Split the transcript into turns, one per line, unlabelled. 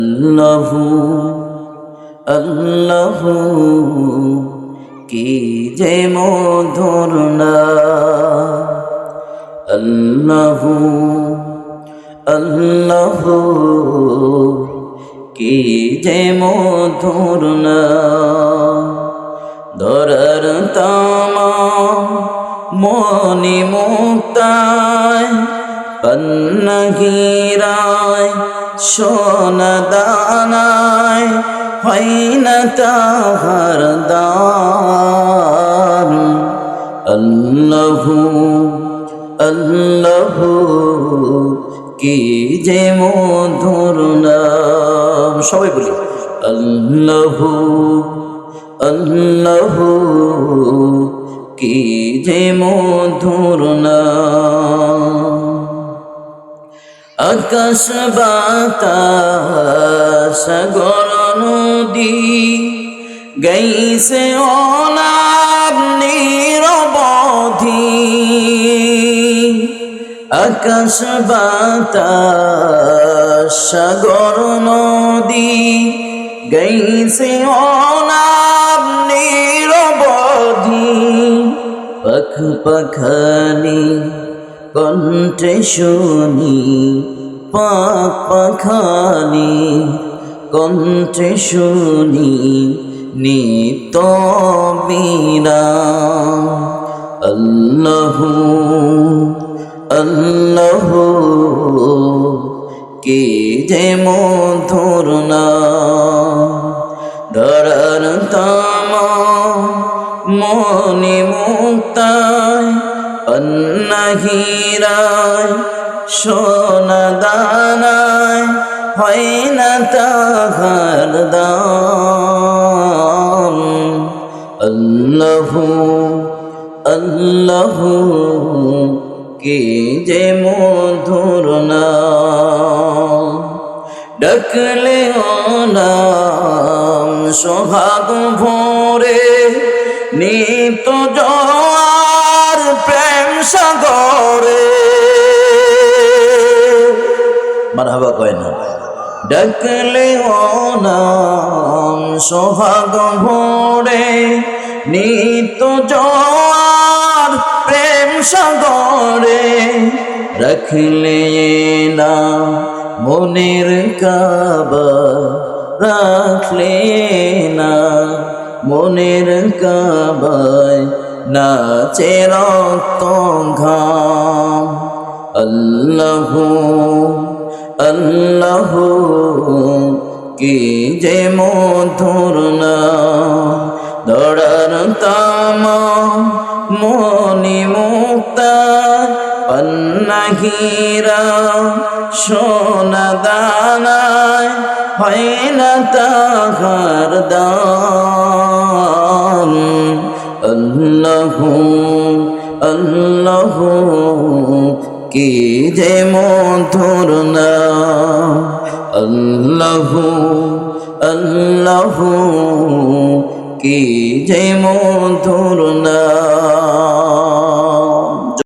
আল্লাহু আল্লাহু কি যে মধুর নাম। আল্লাহু আল্লাহু কি যে মধুর নাম। ধরার তামা মনি মুক্তায় পন্নগিরায় সোনা দানায় হয় না তাহার দাম। আল্লাহু আল্লাহু কি যে মধুর নাম। সবাই বলি আল্লাহু আল্লাহু কি যে মধুর নাম। আকাশ বাতাস সাগর নদী গাইছে অনাব নিরবধি। আকাশ বাতাস সাগর নদী গাইছে অনাব নিরবধি। পাখ পাখালি কণ্ঠে শুনি পাখ পাখালি কণ্ঠে শুনি নিত বিরাম। আল্লাহু আল্লাহু কি যে মধুর নাম। ধরার তামা মনি মুক্তায় পন্নগিরায় সোনা দানায় হয় না তাহার দাম। আল্লাহু আল্লাহু কি যে মধুর নাম। ডাকলে ও নাম সোহাগ ভোরে নিত জোয়ার প্রেম সাগরে। মারহাবা কয় না। ডাকলে ও নাম সোহাগ ভোরে নিত জোয়ার প্রেম সাগরে। রাখলে না মনের কাবা রাখলে না মনের কাবায় নাচে রক্ত ঘাম। আল্লাহু আল্লাহু কি যে মধুর নাম। ধরার তামা মনি মুক্তা পন্নগিরা সোনা দানায় হয় না তাহার দাম। আল্লাহু আল্লাহু কি যে মধুর নাম। আল্লাহু আল্লাহু কি যে মধুর নাম।